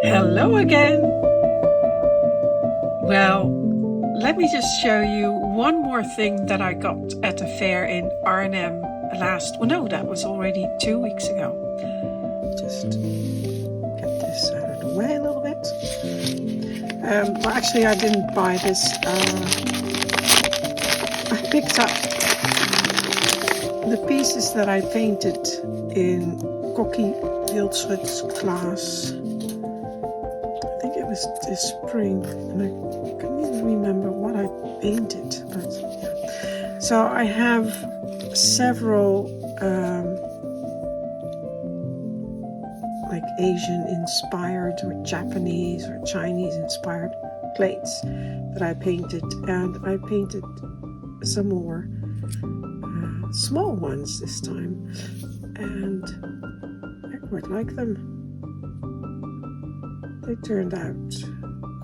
Hello again! Well, let me just show you one more thing that I got at a fair in Arnhem that was already 2 weeks ago. Just get this out of the way a little bit. Well, actually I didn't buy this. I picked up the pieces that I painted in Cocky Wildschut's class. I think it was this spring, and I can't even remember what I painted, but yeah. So I have several like Asian inspired or Japanese or Chinese inspired plates that I painted, and I painted some more small ones this time, and I quite like them. They turned out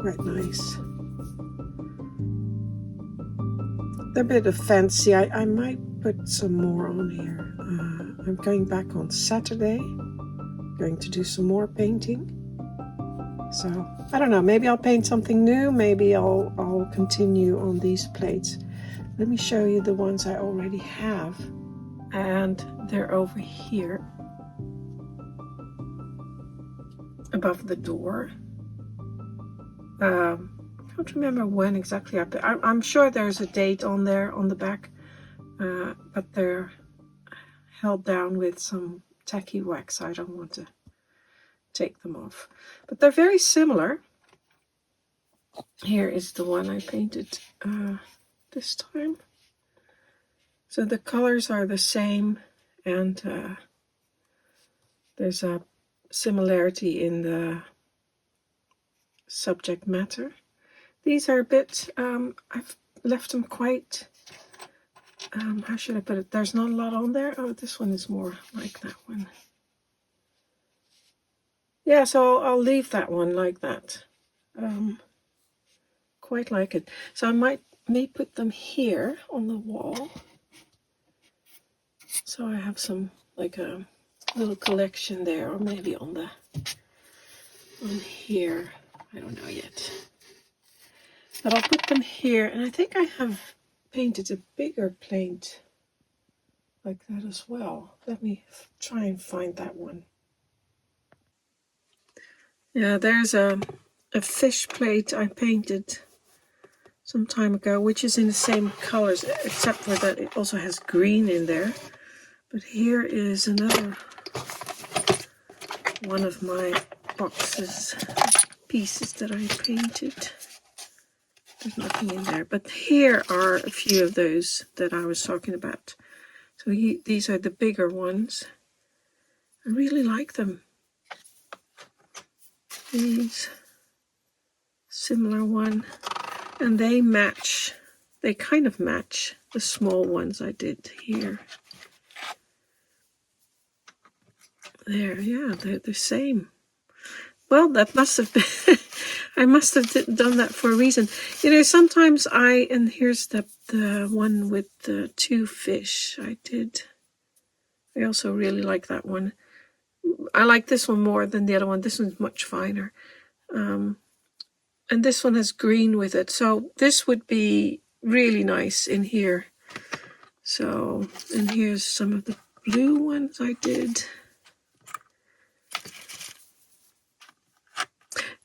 quite nice. They're a bit of fancy. I might put some more on here. I'm going back on Saturday, going to do some more painting. So I don't know, maybe I'll paint something new, maybe I'll continue on these plates. Let me show you the ones I already have, and they're over here above the door. I don't remember when exactly I'm sure there's a date on there on the back, but they're held down with some tacky wax. I don't want to take them off, but they're very similar. Here is the one I painted this time. So the colors are the same, and there's a similarity in the subject matter. These are a bit, I've left them quite, how should I put it? There's not a lot on there. Oh, this one is more like that one. Yeah, so I'll leave that one like that. Quite like it. So I may put them here on the wall. So I have some, like a little collection there, or maybe on here. I don't know yet. But I'll put them here, and I think I have painted a bigger plate like that as well. Let me try and find that one. Yeah, there's a fish plate I painted some time ago, which is in the same colors, except for that it also has green in there. But here is another one of my pieces that I painted. There's nothing in there, but here are a few of those that I was talking about. So these are the bigger ones. I really like them. These, similar one, and they kind of match the small ones I did here. There, yeah, they're the same. Well, that must have been, I must have done that for a reason. You know, sometimes and here's the one with the 2 fish I did. I also really like that one. I like this one more than the other one. This one's much finer. And this one has green with it. So this would be really nice in here. So, and here's some of the blue ones I did.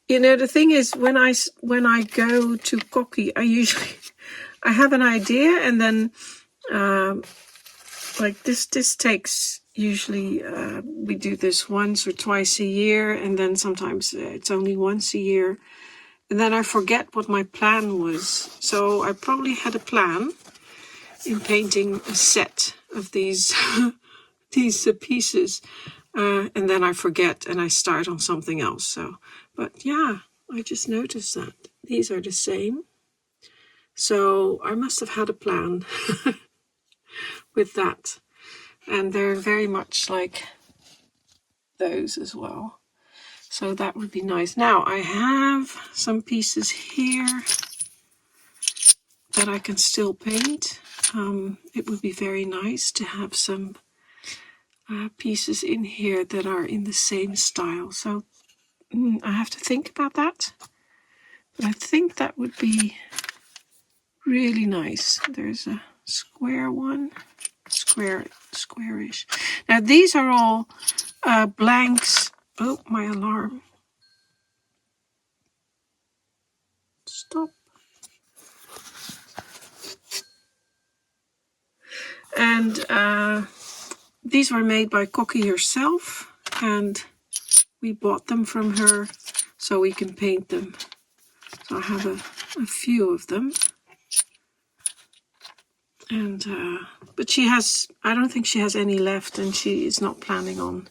You know, the thing is, when I go to Cocky, I have an idea, and then like this takes usually we do this once or twice a year, and then sometimes it's only once a year, and then I forget what my plan was. So I probably had a plan in painting a set of these these pieces, and then I forget and I start on something else. So. But yeah, I just noticed that these are the same. So I must have had a plan with that. And they're very much like those as well. So that would be nice. Now I have some pieces here that I can still paint. It would be very nice to have some pieces in here that are in the same style. So I have to think about that. But I think that would be really nice. There's a square one, squarish. Now these are all blanks. Oh, my alarm. Stop. And these were made by Cocky herself, and we bought them from her so we can paint them. So I have a few of them. And but she has, I don't think she has any left, and she is not planning on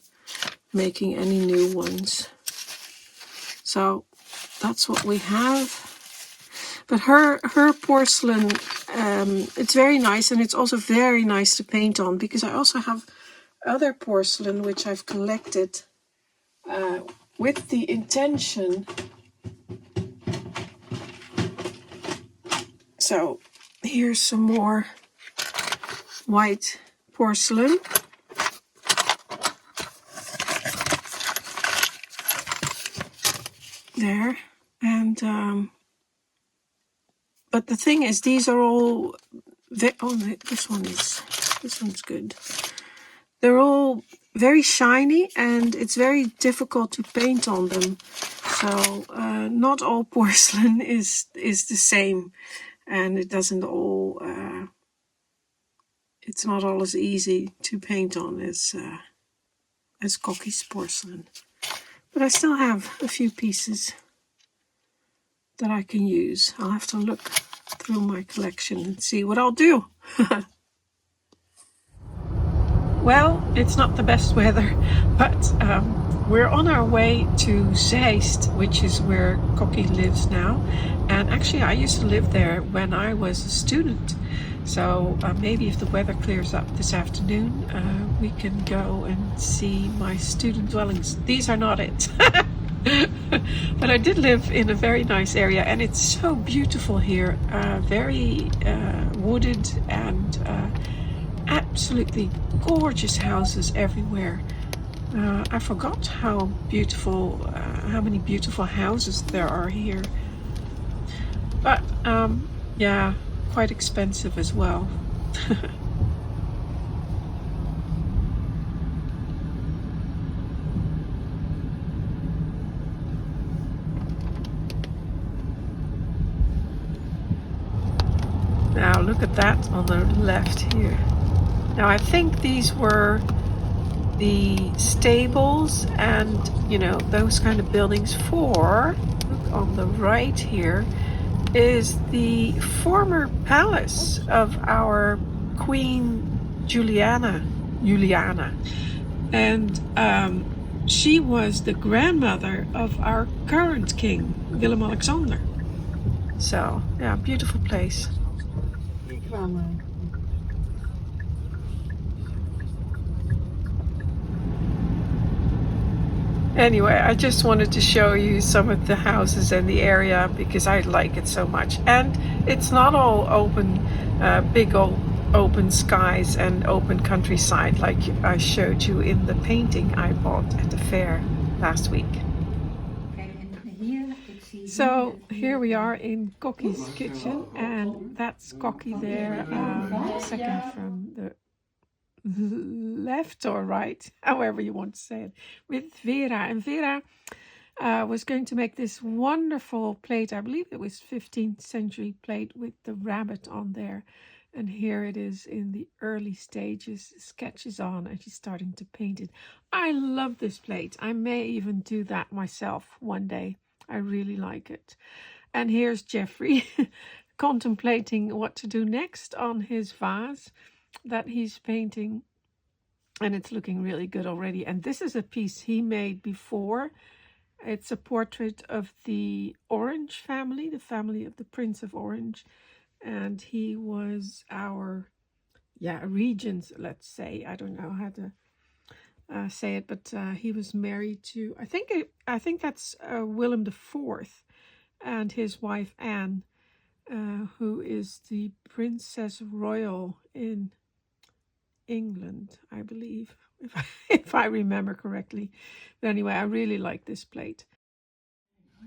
making any new ones. So that's what we have. But her porcelain, it's very nice, and it's also very nice to paint on, because I also have other porcelain which I've collected with the intention. So here's some more white porcelain. There. And but the thing is, these are all this one's good. They're all very shiny, and it's very difficult to paint on them. So not all porcelain is the same, and it doesn't all it's not all as easy to paint on as Cocky's porcelain. But I still have a few pieces that I can use. I'll have to look through my collection and see what I'll do. Well, it's not the best weather, but we're on our way to Zeist, which is where Cocky lives now. And actually, I used to live there when I was a student. So maybe if the weather clears up this afternoon, we can go and see my student dwellings. These are not it. But I did live in a very nice area, and it's so beautiful here. Very wooded, and absolutely gorgeous houses everywhere. I forgot how many beautiful houses there are here. But yeah, quite expensive as well. Now look at that on the left here. Now I think these were the stables and, you know, those kind of buildings for, look on the right here, is the former palace of our Queen Juliana. And she was the grandmother of our current king, Willem-Alexander. So, yeah, beautiful place. Anyway, I just wanted to show you some of the houses and the area because I like it so much. And it's not all open, big old open skies and open countryside like I showed you in the painting I bought at the fair last week. So here we are in Cocky's kitchen, and that's Cocky there, second from the left or right, however you want to say it, with Vera. And Vera was going to make this wonderful plate. I believe it was 15th century plate with the rabbit on there. And here it is in the early stages, sketches on, and she's starting to paint it. I love this plate. I may even do that myself one day. I really like it. And here's Jeffrey contemplating what to do next on his vase that he's painting, and it's looking really good already. And this is a piece he made before. It's a portrait of the Orange family, the family of the Prince of Orange, and he was our regent, let's say. I don't know how to say it, but he was married to, I think that's Willem IV and his wife Anne, who is the Princess Royal in England, I believe, if I remember correctly. But anyway, I really like this plate.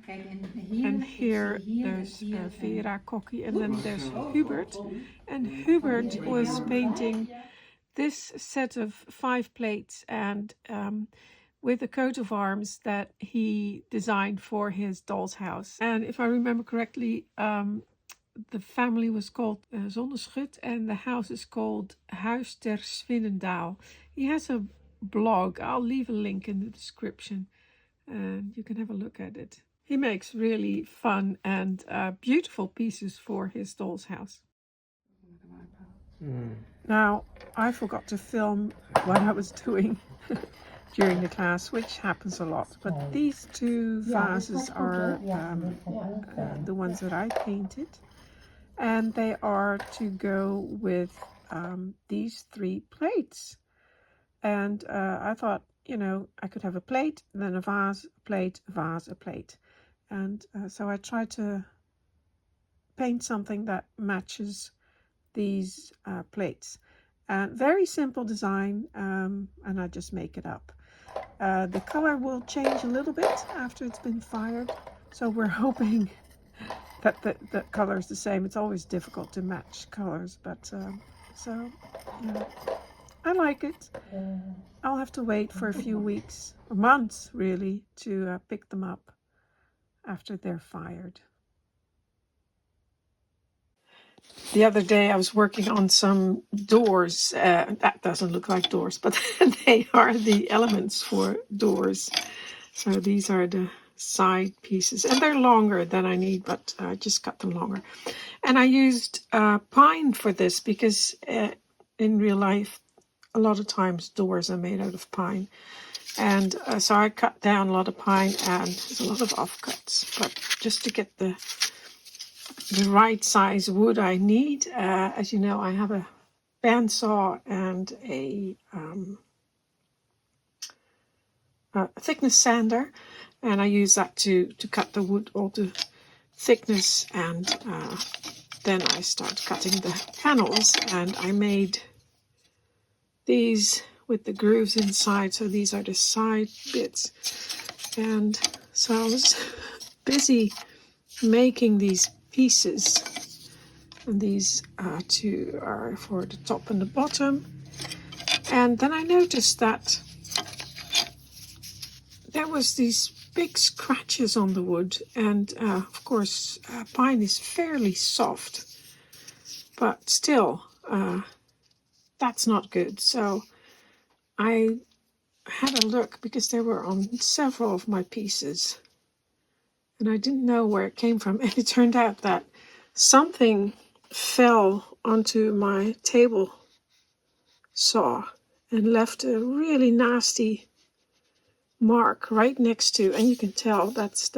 And here there's Vera, Cocky, and then there's Hubert. And Hubert was painting this set of 5 plates and with a coat of arms that he designed for his doll's house. And if I remember correctly, the family was called Zonneschut and the house is called Huis ter Swinnendaal. He has a blog. I'll leave a link in the description and you can have a look at it. He makes really fun and beautiful pieces for his doll's house. Now, I forgot to film what I was doing during the class, which happens a lot. But these 2 vases are the ones that I painted. And they are to go with these 3 plates. And I thought, you know, I could have a plate, then a vase, a plate, a vase, a plate. And so I tried to paint something that matches these plates. Very simple design, and I just make it up. The color will change a little bit after it's been fired, so we're hoping that the color is the same. It's always difficult to match colors, but so yeah, I like it. I'll have to wait for a few weeks, or months really, to pick them up after they're fired. The other day I was working on some doors. That doesn't look like doors, but they are the elements for doors. So these are the side pieces, and they're longer than I need, but I just cut them longer. And I used pine for this because in real life, a lot of times doors are made out of pine. And so I cut down a lot of pine and there's a lot of offcuts. But just to get the right size wood I need, as you know, I have a bandsaw and a thickness sander. And I use that to cut the wood all to thickness. And then I start cutting the panels. And I made these with the grooves inside, so these are the side bits. And so I was busy making these pieces, and these 2 are for the top and the bottom. And then I noticed that there was these big scratches on the wood, and of course pine is fairly soft, but still that's not good. So I had a look because they were on several of my pieces and I didn't know where it came from. And it turned out that something fell onto my table saw and left a really nasty mark right next to, and you can tell that's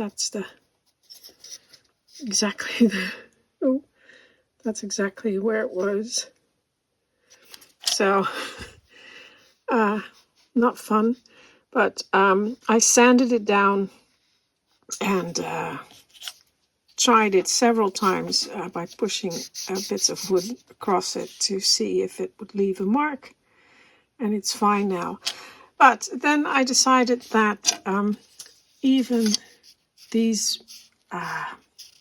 exactly where it was. So not fun, but I sanded it down and tried it several times by pushing bits of wood across it to see if it would leave a mark, and it's fine now. But then I decided that even these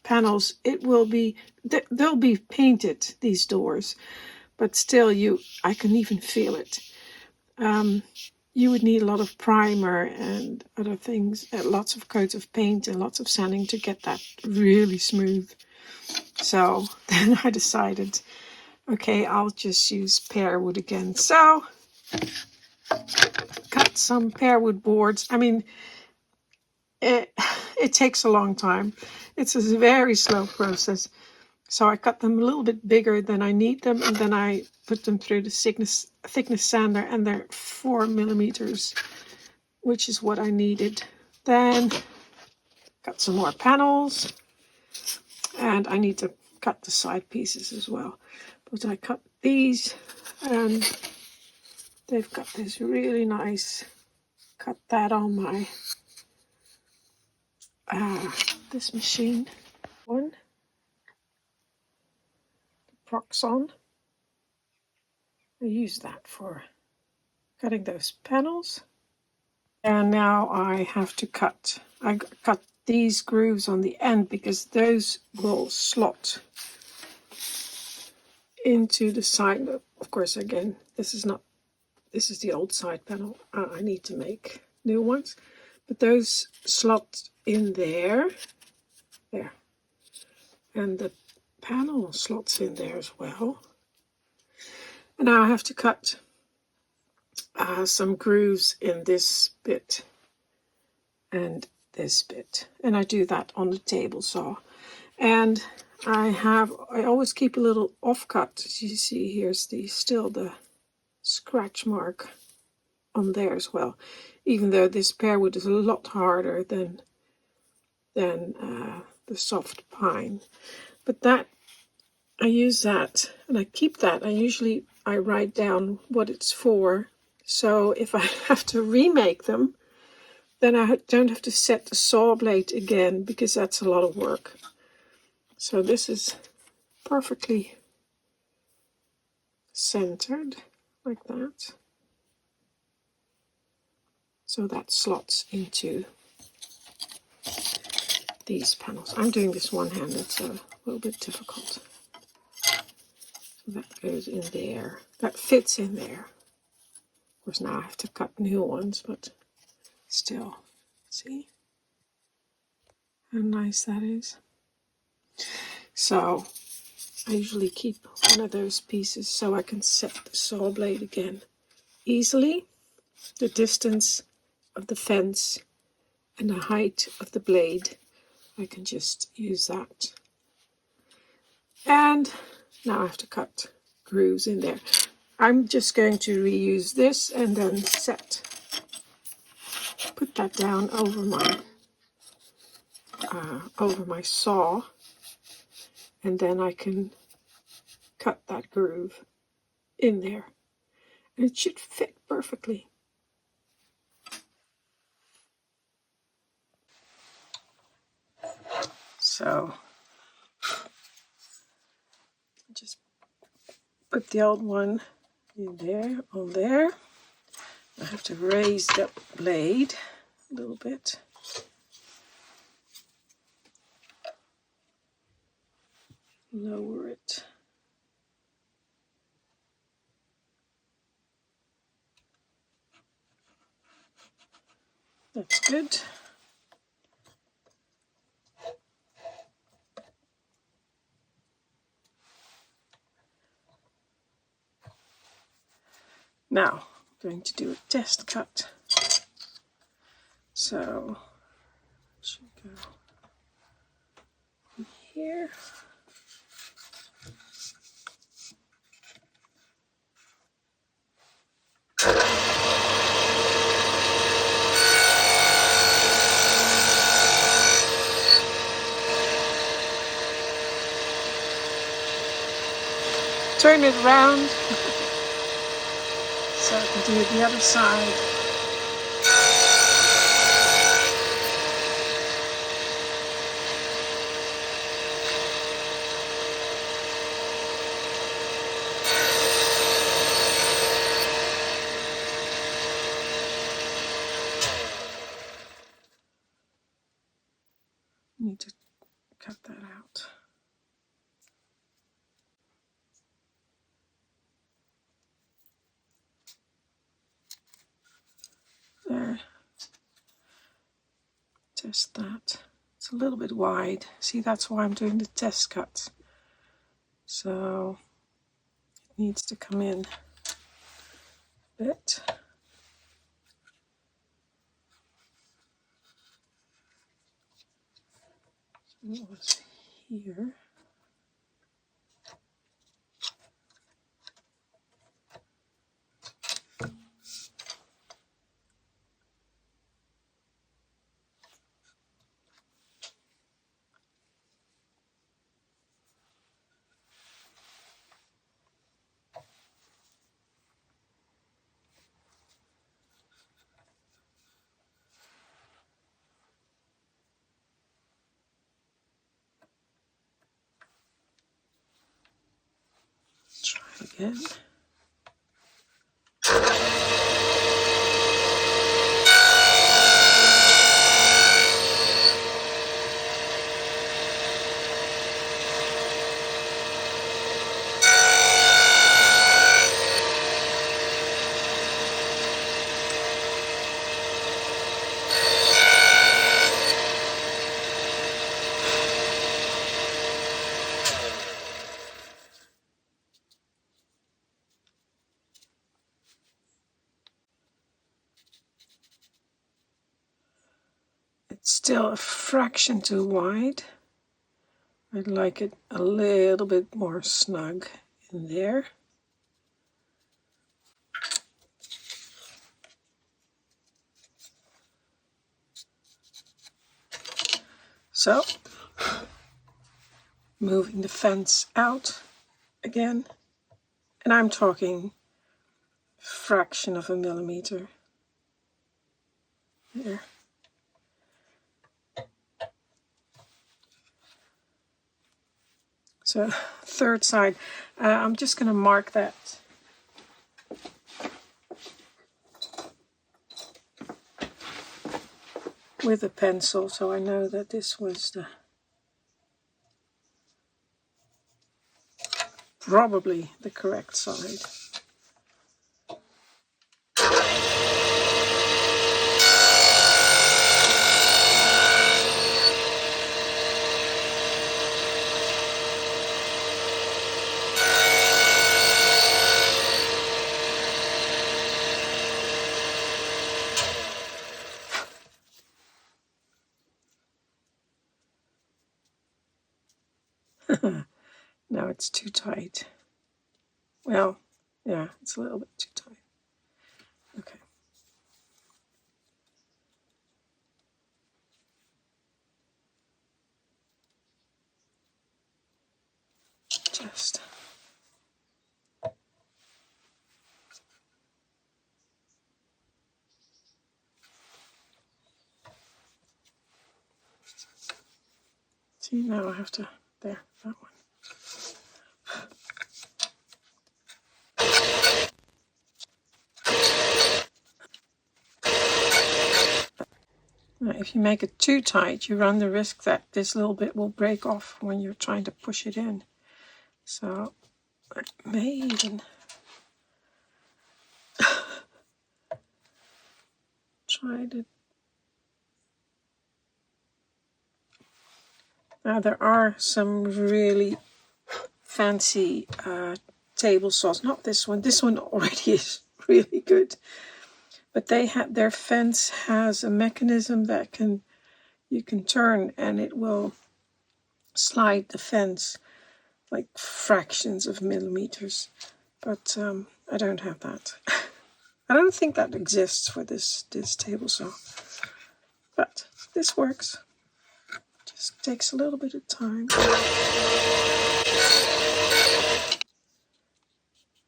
panels, they'll be painted, these doors, but still I can even feel it. You would need a lot of primer and other things, lots of coats of paint and lots of sanding to get that really smooth. So then I decided, okay, I'll just use pear wood again. So cut some pear wood boards. I mean, it takes a long time. It's a very slow process. So I cut them a little bit bigger than I need them, and then I put them through the thickness sander, and they're 4 millimeters, which is what I needed. Then got some more panels, and I need to cut the side pieces as well. But I cut these, and they've got this really nice, cut that on my this machine one. Proxon. I use that for cutting those panels. And now I have to cut. I cut these grooves on the end because those will slot into the side. Of course, again, this is the old side panel. I need to make new ones, but those slot in there, and the panel slots in there as well. And now I have to cut some grooves in this bit and this bit, and I do that on the table saw. And I always keep a little offcut. As you see, here's still the scratch mark on there as well, even though this pear wood is a lot harder than the soft pine. But that, I use that and I keep that. I write down what it's for, so if I have to remake them, then I don't have to set the saw blade again, because that's a lot of work. So this is perfectly centered like that. So that slots into these panels. I'm doing this one-handed, so a little bit difficult. So that goes in there. That fits in there. Of course, now I have to cut new ones, but still, see how nice that is? So I usually keep one of those pieces so I can set the saw blade again easily. The distance of the fence and the height of the blade, I can just use that. And now I have to cut grooves in there. I'm just going to reuse this and then put that down over my saw, and then I can cut that groove in there, and it should fit perfectly. So just put the old one in there, on there. I have to raise the blade a little bit. Lower it. That's good. Now I'm going to do a test cut. So it should go in here. Turn it around so I can do it the other side. Need to cut that out. There. Test that. It's a little bit wide. See, that's why I'm doing the test cut. So it needs to come in a bit. So it was here. Try again. still a fraction too wide. I'd like it a little bit more snug in there. So, moving the fence out again, and I'm talking fraction of a millimeter there. So, third side, I'm just going to mark that with a pencil so I know that this was the probably the correct side. Now it's too tight. Well, yeah, it's a little bit too tight. Okay. Just see, now I have to, there, that one. Now, if you make it too tight, you run the risk that this little bit will break off when you're trying to push it in. So I may even try to. Now there are some really fancy table saws. Not this one. This one already is really good. But they have, their fence has a mechanism that you can turn and it will slide the fence like fractions of millimeters. But I don't have that. I don't think that exists for this table saw. But this works. Just takes a little bit of time.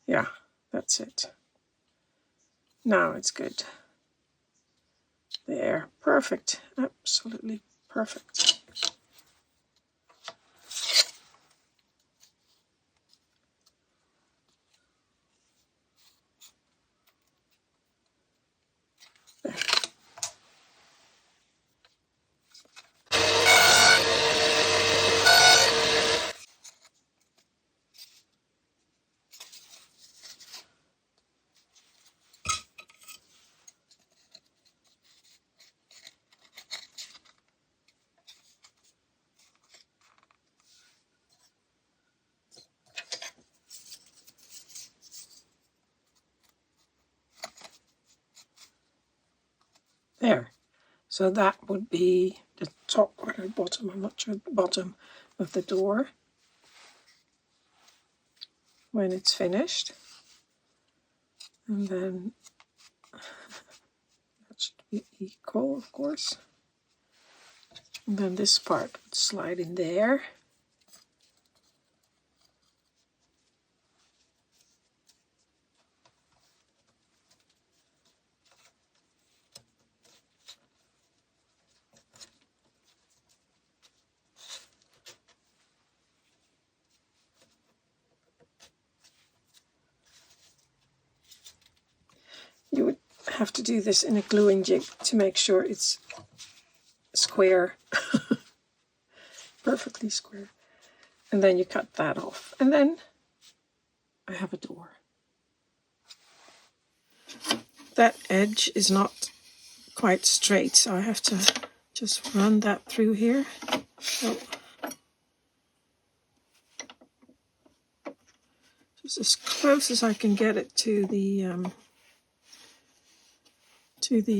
Yeah, that's it. Now it's good. There, perfect, absolutely perfect. There. There. So that would be the top or the bottom, I'm not sure, the bottom of the door when it's finished. And then that should be equal, of course. And then this part would slide in there. You would have to do this in a gluing jig to make sure it's square, perfectly square. And then you cut that off. And then I have a door. That edge is not quite straight, so I have to just run that through here. So just as close as I can get it to the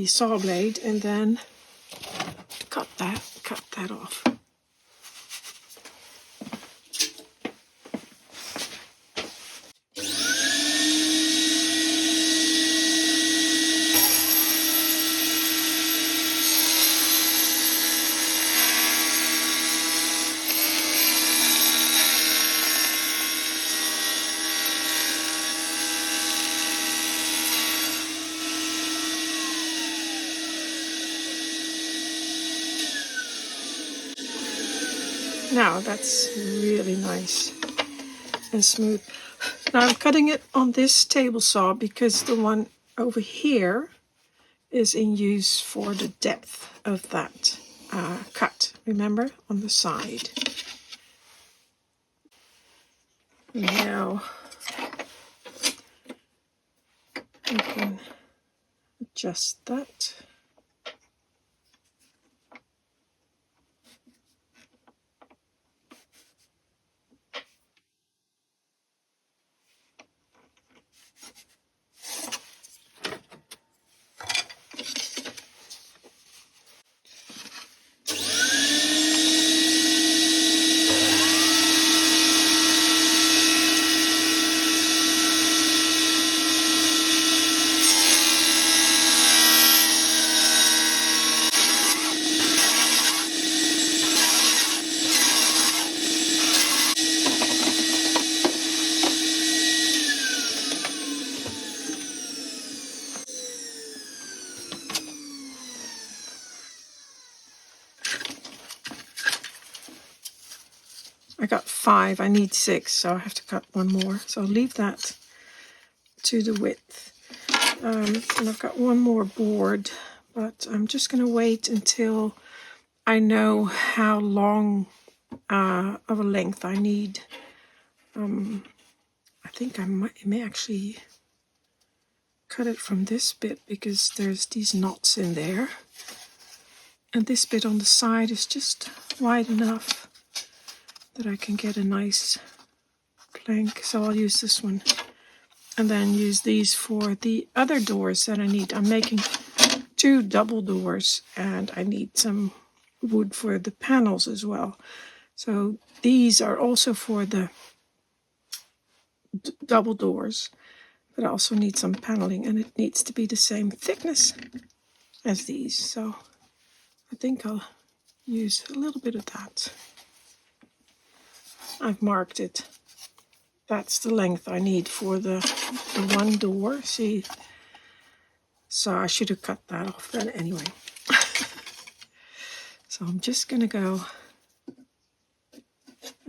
saw blade, and then cut that off. Now that's really nice and smooth. Now I'm cutting it on this table saw because the one over here is in use for the depth of that cut. Remember, on the side. Now you can adjust that. I got 5, I need 6, so I have to cut one more. So I'll leave that to the width. And I've got one more board, but I'm just going to wait until I know how long of a length I need. I think I may actually cut it from this bit because there's these knots in there. And this bit on the side is just wide enough that I can get a nice plank. So I'll use this one and then use these for the other doors that I need. I'm making 2 double doors and I need some wood for the panels as well. So these are also for the double doors, but I also need some paneling and it needs to be the same thickness as these. So I think I'll use a little bit of that. I've marked it. That's the length I need for the one door. See, so I should have cut that off then anyway. So I'm just going to go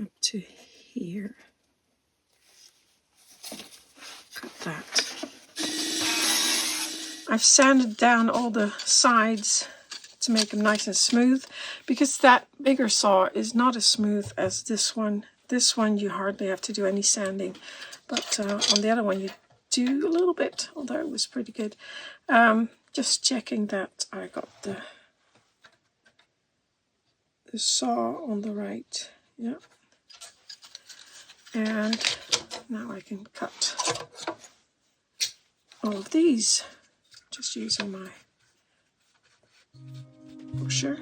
up to here. Cut that. I've sanded down all the sides to make them nice and smooth because that bigger saw is not as smooth as this one. This one you hardly have to do any sanding, but on the other one you do a little bit, although it was pretty good. Just checking that I got the saw on the right. Yeah. And now I can cut all of these just using my pusher.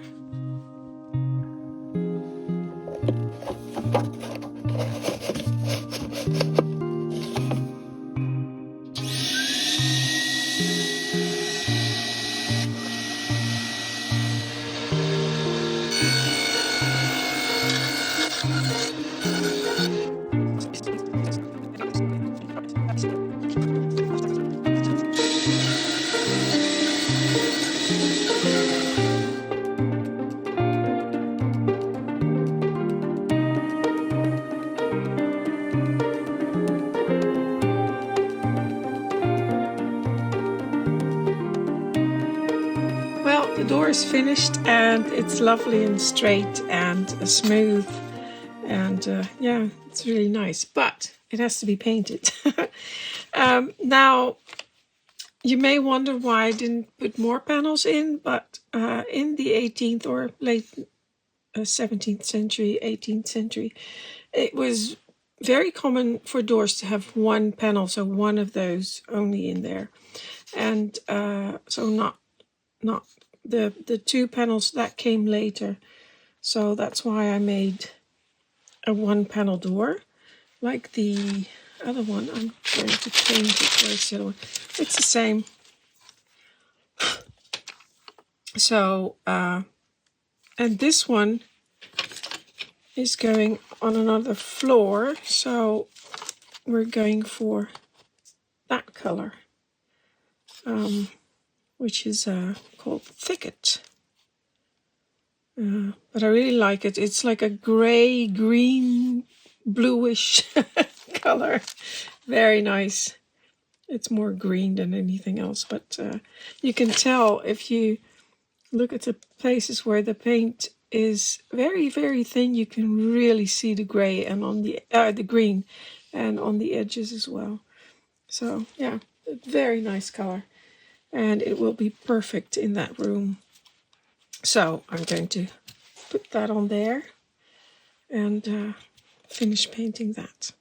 The door is finished and it's lovely and straight and smooth and yeah, it's really nice, but it has to be painted. Now you may wonder why I didn't put more panels in, but in the 18th or late 17th century, 18th century, it was very common for doors to have one panel, so one of those only in there, and so not the two panels that came later. So that's why I made a one panel door, like the other one. I'm going to change it. Where's the other one? It's the same. So, and this one is going on another floor. So we're going for that color, which is called Thicket. But I really like it. It's like a gray, green, bluish color. Very nice. It's more green than anything else, but you can tell if you look at the places where the paint is very, very thin, you can really see the gray and on the green and on the edges as well. So yeah, a very nice color, and it will be perfect in that room. So I'm going to put that on there and finish painting that.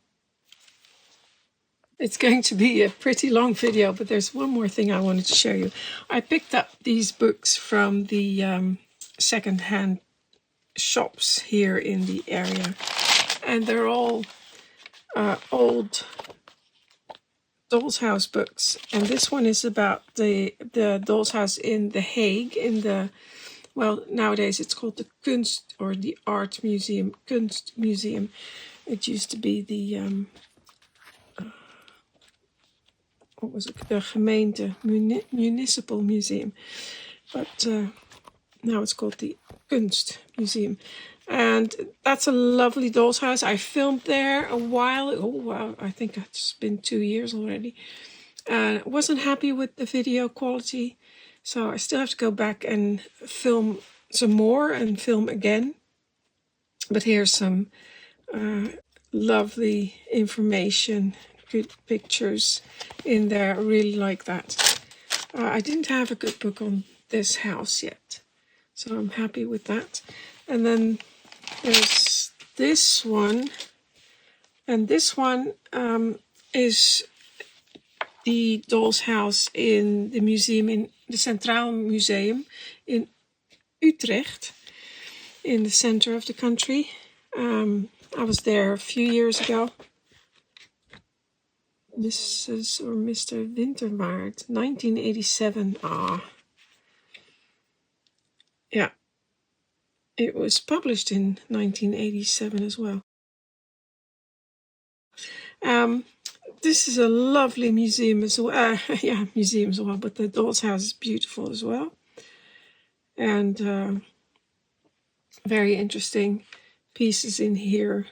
It's going to be a pretty long video, but there's one more thing I wanted to show you. I picked up these books from the second-hand shops here in the area, and they're all old Dolls'house books. And this one is about the Dolls'house in The Hague, in the, well, nowadays it's called the Kunst, or the Art Museum, Kunstmuseum. It used to be the what was it? The Municipal Museum, but now it's called the Kunstmuseum. And that's a lovely doll's house. I filmed there a while. Oh wow, I think it's been 2 years already. And I wasn't happy with the video quality, so I still have to go back and film some more and film again. But here's some lovely information, good pictures in there. I really like that. I didn't have a good book on this house yet, so I'm happy with that. And then there's this one, and this one is the doll's house in the museum, in the Centraal Museum in Utrecht, in the center of the country. I was there a few years ago. Mrs. or Mr. Winterwaard, 1987. Yeah. It was published in 1987 as well. This is a lovely museum as well. Museum as well, but the doll's house is beautiful as well. And very interesting pieces in here.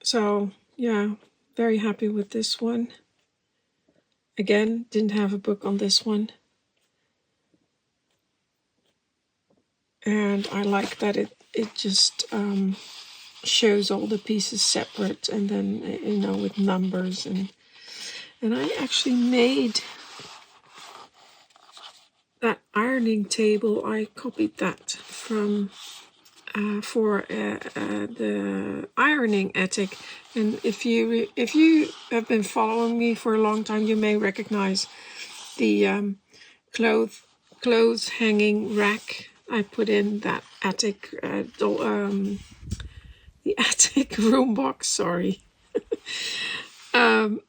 So, yeah, very happy with this one. Again, didn't have a book on this one. And I like that it just shows all the pieces separate, and then, you know, with numbers. And I actually made that ironing table. I copied that from for the ironing attic. And if you have been following me for a long time, you may recognize the clothes hanging rack I put in that attic, the attic room box, sorry. And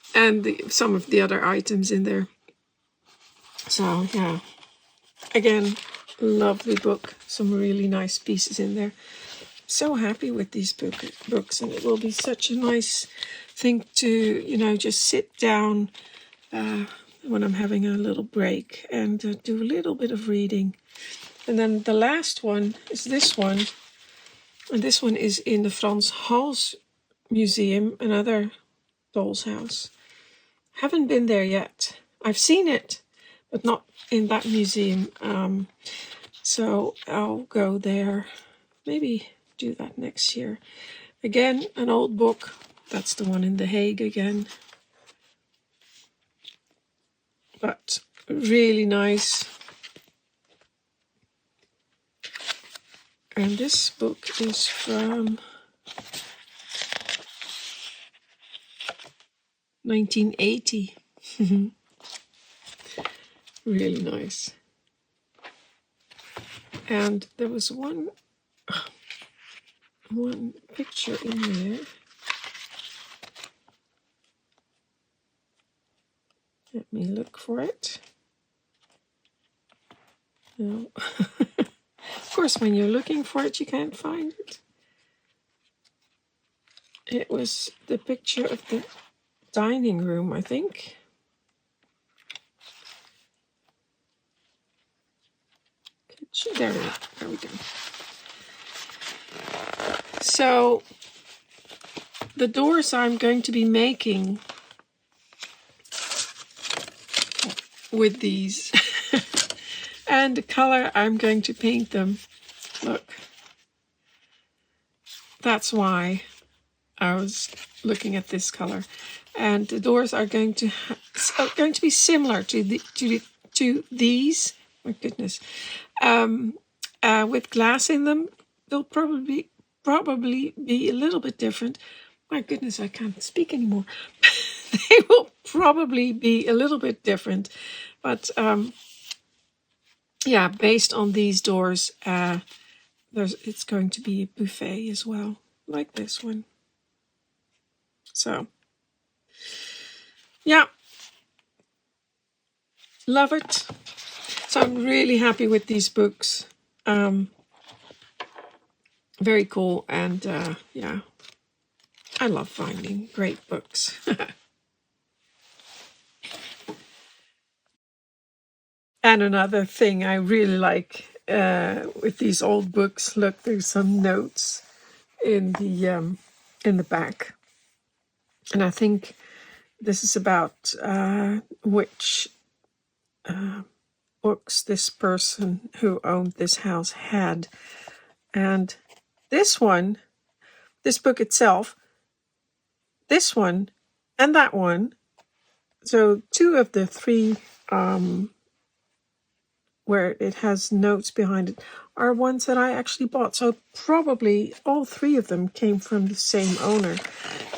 some of the other items in there. So, yeah. Again, lovely book. Some really nice pieces in there. So happy with these books. And it will be such a nice thing to, you know, just sit down when I'm having a little break and do a little bit of reading. And then the last one is this one. And this one is in the Frans Halsmuseum, another doll's house. Haven't been there yet. I've seen it, but not in that museum. So I'll go there. Maybe do that next year. Again, an old book. That's the one in The Hague again. But really nice. And this book is from 1980. Really nice. And there was one picture in there. Let me look for it. No. Of course, when you're looking for it, you can't find it. It was the picture of the dining room, I think. There we go. So the doors I'm going to be making with these and the color I'm going to paint them. Look, that's why I was looking at this color. And the doors are going to be similar to these. My goodness, with glass in them. They'll probably be a little bit different. My goodness, I can't speak anymore. They will probably be a little bit different, but yeah, based on these doors, it's going to be a buffet as well, like this one. So, yeah, love it. So I'm really happy with these books. Very cool, and yeah, I love finding great books. And another thing I really like with these old books, look, there's some notes in the back, and I think this is about which books this person who owned this house had. And this book itself, this one, and that one, so 2 of the 3 where it has notes behind it are ones that I actually bought. So probably all 3 of them came from the same owner.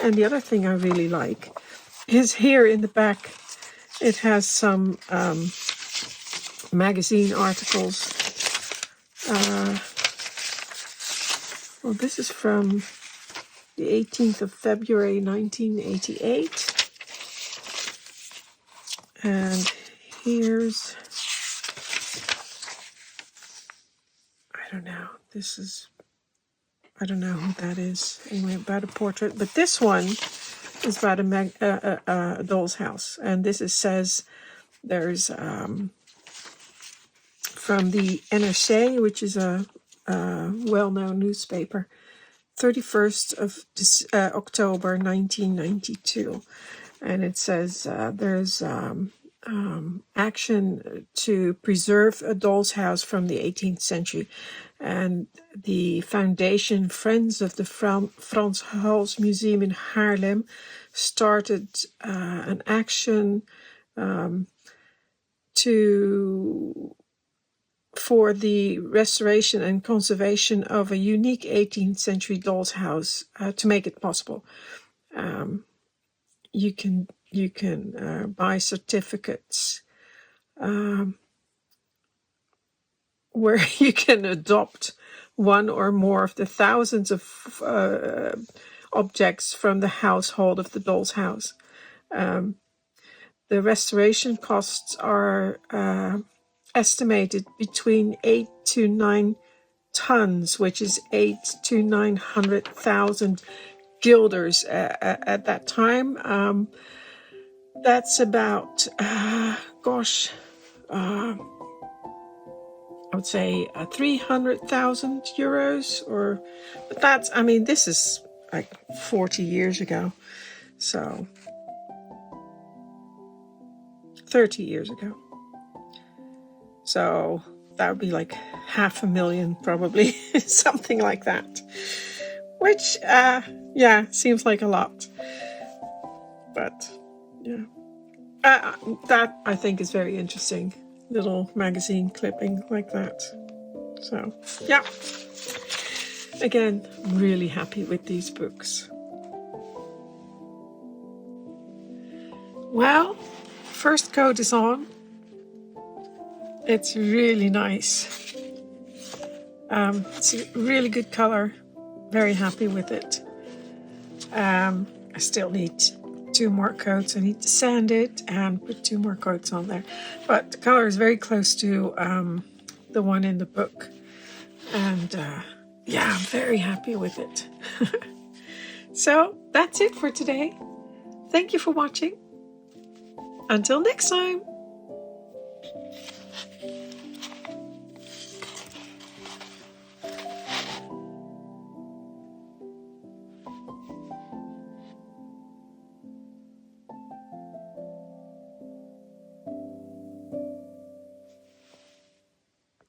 And the other thing I really like is here in the back, it has some magazine articles. Well, this is from the 18th of February, 1988. And here's, I don't know, I don't know who that is. Anyway, about a portrait. But this one is about a doll's house. And this says, there's from the NRC, which is a well-known newspaper, 31st of October 1992. And it says there's action to preserve a doll's house from the 18th century. And the foundation Friends of the Frans Halsmuseum in Haarlem started an action for the restoration and conservation of a unique 18th century doll's house to make it possible. You can buy certificates where you can adopt one or more of the thousands of objects from the household of the doll's house. The restoration costs are estimated between 8 to 9 tons, which is 8 to 900,000 guilders at that time. That's about, I would say 300,000 euros, but that's, I mean, this is like 40 years ago, so 30 years ago. So that would be like 500,000 probably, something like that. Which, yeah, seems like a lot. But, yeah. That, I think, is very interesting. Little magazine clipping like that. So, yeah. Again, really happy with these books. Well, first coat is on. It's really nice. It's a really good color. Very happy with it. I still need 2 more coats. I need to sand it and put 2 more coats on there. But the color is very close to the one in the book. And yeah, I'm very happy with it. So that's it for today. Thank you for watching. Until next time.